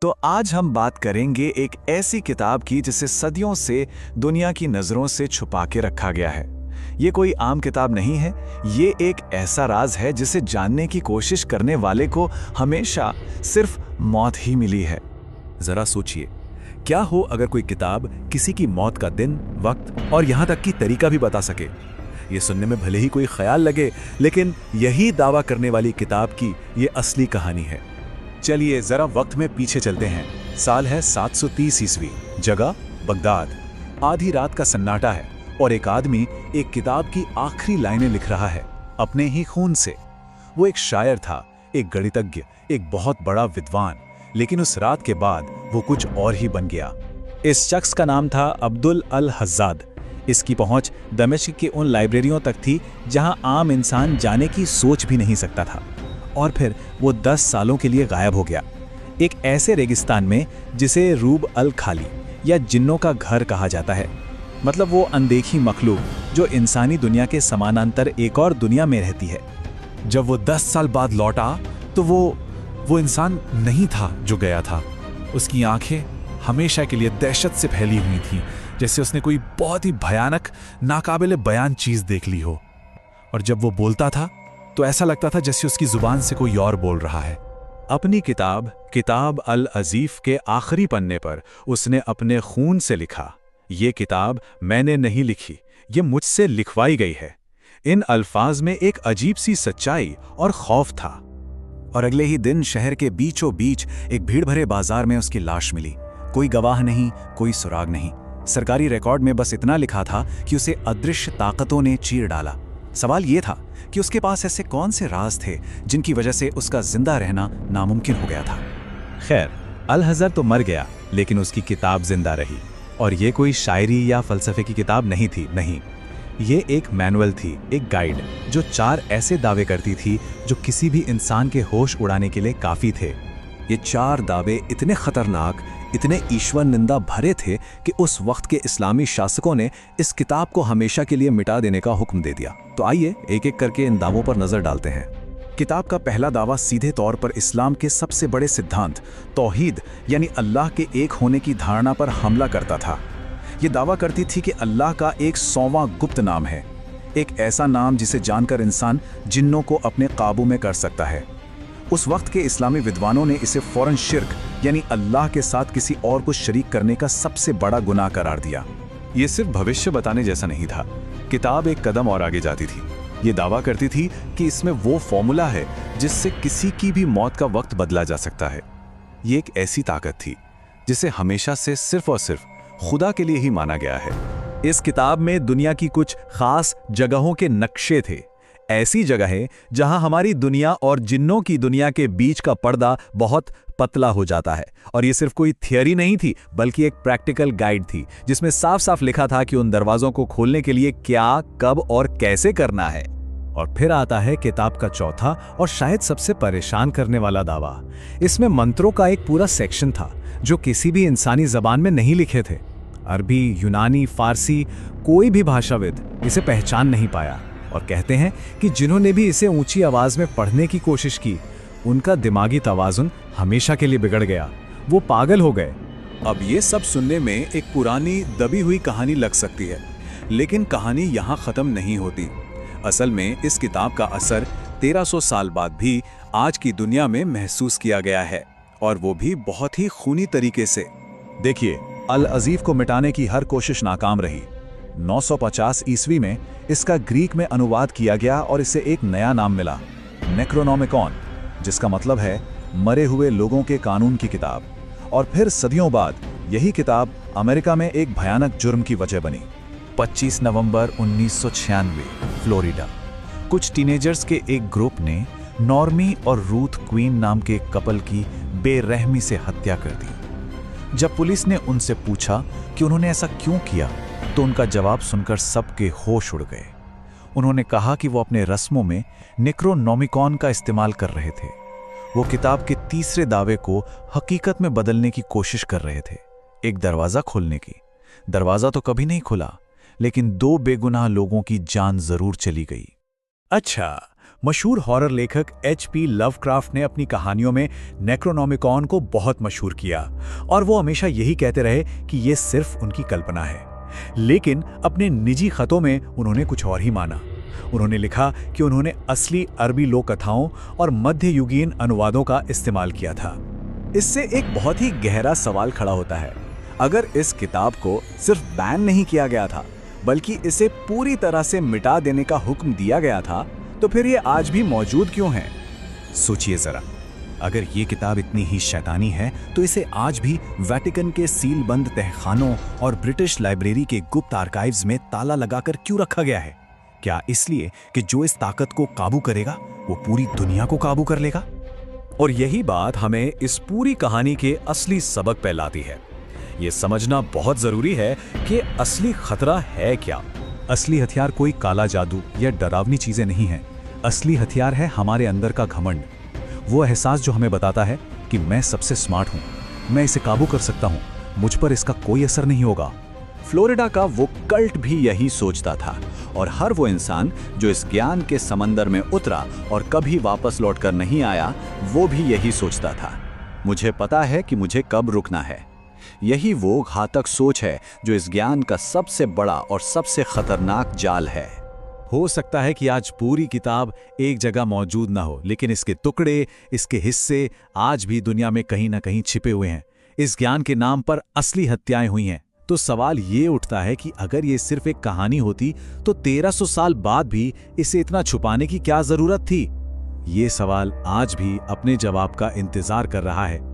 तो आज हम बात करेंगे एक ऐसी किताब की जिसे सदियों से दुनिया की नज़रों से छुपा के रखा गया है। ये कोई आम किताब नहीं है, ये एक ऐसा राज है जिसे जानने की कोशिश करने वाले को हमेशा सिर्फ मौत ही मिली है। जरा सोचिए, क्या हो अगर कोई किताब किसी की मौत का दिन, वक्त और यहाँ तक कि तरीका भी बता सके। ये सुनने में भले ही कोई ख्याल लगे, लेकिन यही दावा करने वाली किताब की ये असली कहानी है। चलिए जरा वक्त में पीछे चलते हैं। साल है 730 ईस्वी, जगह बगदाद। आधी रात का सन्नाटा है और एक आदमी एक किताब की आखिरी लाइनें लिख रहा है अपने ही खून से। वो एक शायर था, एक गणितज्ञ, एक बहुत बड़ा विद्वान, लेकिन उस रात के बाद वो कुछ और ही बन गया। इस शख्स का नाम था अब्दुल अल हज्जाद। इसकी पहुंच दमिश्क की उन लाइब्रेरियों तक थी जहां आम इंसान जाने की सोच भी नहीं सकता था। और फिर वो 10 सालों के लिए गायब हो गया, एक ऐसे रेगिस्तान में जिसे रूब अल खाली या जिन्नों का घर कहा जाता है। मतलब वो अनदेखी मखलूक जो इंसानी दुनिया के समानांतर एक और दुनिया में रहती है। जब वो 10 साल बाद लौटा तो वो इंसान नहीं था जो गया था। उसकी आंखें हमेशा के लिए दहशत से फैली हुई थीं, जैसे उसने कोई बहुत ही भयानक, नाकाबिले बयान चीज देख ली हो। और जब वो बोलता था तो ऐसा लगता था जैसे उसकी जुबान से कोई और बोल रहा है। अपनी किताब अल अजीफ के आखिरी पन्ने पर उसने अपने खून से लिखा, ये किताब मैंने नहीं लिखी, ये मुझसे लिखवाई गई है। इन अल्फाज में एक अजीब सी सच्चाई और खौफ था। और अगले ही दिन शहर के बीचों बीच एक भीड़ भरे बाजार में उसकी लाश मिली। कोई गवाह नहीं, कोई सुराग नहीं। सरकारी रिकॉर्ड में बस इतना लिखा था कि उसे अदृश्य ताकतों ने चीर डाला। सवाल ये था कि उसके पास ऐसे कौन से राज थे जिनकी वजह से उसका जिंदा रहना नामुमकिन हो गया था। खैर, अल हज़र तो मर गया, लेकिन उसकी किताब जिंदा रही। और ये कोई शायरी या फलसफे की किताब नहीं थी, नहीं, ये एक मैनुअल थी, एक गाइड जो 4 ऐसे दावे करती थी जो किसी भी इंसान के होश उड़ाने के लिए काफी थे। ये 4 दावे इतने खतरनाक, इतने ईश्वर निंदा भरे थे कि उस वक्त के इस्लामी शासकों ने इस किताब को हमेशा के लिए मिटा देने का हुक्म दे दिया। तो आइए एक एक करके इन दावों पर नजर डालते हैं। किताब का पहला दावा सीधे तौर पर इस्लाम के सबसे बड़े सिद्धांत तौहीद यानी अल्लाह के एक होने की धारणा पर हमला करता था। ये दावा करती थी कि अल्लाह का एक 100वां गुप्त नाम है, एक ऐसा नाम जिसे जानकर इंसान जिन्नों को अपने काबू में कर सकता है। उस वक्त के इस्लामी विद्वानों ने इसे फौरन शिर्क यानी अल्लाह के साथ किसी और को शरीक करने का सबसे बड़ा गुनाह करार दिया। ये सिर्फ भविष्य बताने जैसा नहीं था, किताब एक कदम और आगे जाती थी। ये दावा करती थी कि इसमें वो फॉर्मूला है जिससे किसी की भी मौत का वक्त बदला जा सकता है। ये एक ऐसी ताकत थी जिसे हमेशा से सिर्फ और सिर्फ खुदा के लिए ही माना गया है। इस किताब में दुनिया की कुछ खास जगहों के नक्शे थे, ऐसी जगहें जहां हमारी दुनिया और जिन्नों की दुनिया के बीच का पर्दा बहुत पतला हो जाता है। और ये सिर्फ कोई थियरी नहीं थी, बल्कि एक प्रैक्टिकल गाइड थी जिसमें साफ साफ लिखा था कि उन दरवाजों को खोलने के लिए क्या, कब और कैसे करना है। और फिर आता है किताब का चौथा और शायद सबसे परेशान करने वाला दावा। इसमें मंत्रों का एक पूरा सेक्शन था जो किसी भी इंसानी जबान में नहीं लिखे थे। अरबी, यूनानी, फारसी, कोई भी भाषाविद इसे पहचान नहीं पाया। और कहते हैं कि जिन्होंने भी इसे ऊंची आवाज में पढ़ने की कोशिश की, उनका दिमागी तवाजुन हमेशा के लिए बिगड़ गया, वो पागल हो गए। अब ये सब सुनने में एक पुरानी दबी हुई कहानी लग सकती है, लेकिन कहानी यहाँ खत्म नहीं होती। असल में इस किताब का असर 1300 साल बाद भी आज की दुनिया में महसूस किया गया है, और वो भी बहुत ही खूनी तरीके से। देखिए, अल अजीफ को मिटाने की हर कोशिश नाकाम रही। 950 ईस्वी में इसका ग्रीक में अनुवाद किया गया और इसे एक नया नाम मिला, नेक्रोनोमिकॉन, जिसका मतलब है मरे हुए लोगों के कानून की किताब। और फिर सदियों बाद यही किताब अमेरिका में एक भयानक जुर्म की वजह बनी। 25 नवंबर 1996, फ्लोरिडा, कुछ टीनेजर्स के एक ग्रुप ने नॉर्मी और रूथ क्वीन नाम के कपल की बेरहमी से हत्या कर दी। जब पुलिस ने उनसे पूछा कि उन्होंने ऐसा क्यों किया, तो उनका जवाब सुनकर सबके होश उड़ गए। उन्होंने कहा कि वो अपने रस्मों में नेक्रोनोमिकॉन का इस्तेमाल कर रहे थे। वो किताब के तीसरे दावे को हकीकत में बदलने की कोशिश कर रहे थे, एक दरवाजा खोलने की। दरवाजा तो कभी नहीं खुला, लेकिन 2 बेगुनाह लोगों की जान जरूर चली गई। अच्छा, मशहूर हॉरर लेखक H.P. लवक्राफ्ट ने अपनी कहानियों में नेक्रोनोमिकॉन को बहुत मशहूर किया और वो हमेशा यही कहते रहे कि ये सिर्फ उनकी कल्पना है। लेकिन अपने निजी खतों में उन्होंने कुछ और ही माना। उन्होंने लिखा कि उन्होंने असली अरबी लोक कथाओं और मध्ययुगीन अनुवादों का इस्तेमाल किया था। इससे एक बहुत ही गहरा सवाल खड़ा होता है, अगर इस किताब को सिर्फ बैन नहीं किया गया था बल्कि इसे पूरी तरह से मिटा देने का हुक्म दिया गया था, तो फिर ये आज भी मौजूद क्यों है? सोचिए जरा, अगर ये किताब इतनी ही शैतानी है तो इसे आज भी वेटिकन के सीलबंद तहखानों और ब्रिटिश लाइब्रेरी के गुप्त आर्काइव्स में ताला लगाकर क्यों रखा गया है? क्या इसलिए कि जो इस ताकत को काबू करेगा वो पूरी दुनिया को काबू कर लेगा? और यही बात हमें इस पूरी कहानी के असली सबक पे लाती है। ये समझना बहुत जरूरी है कि असली खतरा है क्या। असली हथियार कोई काला जादू या डरावनी चीजें नहीं है। असली हथियार है हमारे अंदर का घमंड, वो एहसास जो हमें बताता है कि मैं सबसे स्मार्ट हूं, मैं इसे काबू कर सकता हूं, मुझ पर इसका कोई असर नहीं होगा। फ्लोरिडा का वो कल्ट भी यही सोचता था और हर वो इंसान जो इस ज्ञान के समंदर में उतरा और कभी वापस लौटकर नहीं आया, वो भी यही सोचता था, मुझे पता है कि मुझे कब रुकना है। यही वो घातक सोच है जो इस ज्ञान का सबसे बड़ा और सबसे खतरनाक जाल है। हो सकता है कि आज पूरी किताब एक जगह मौजूद ना हो, लेकिन इसके टुकड़े, इसके हिस्से आज भी दुनिया में कहीं ना कहीं छिपे हुए हैं। इस ज्ञान के नाम पर असली हत्याएं हुई हैं। तो सवाल ये उठता है कि अगर ये सिर्फ एक कहानी होती तो 1300 साल बाद भी इसे इतना छुपाने की क्या जरूरत थी? ये सवाल आज भी अपने जवाब का इंतजार कर रहा है।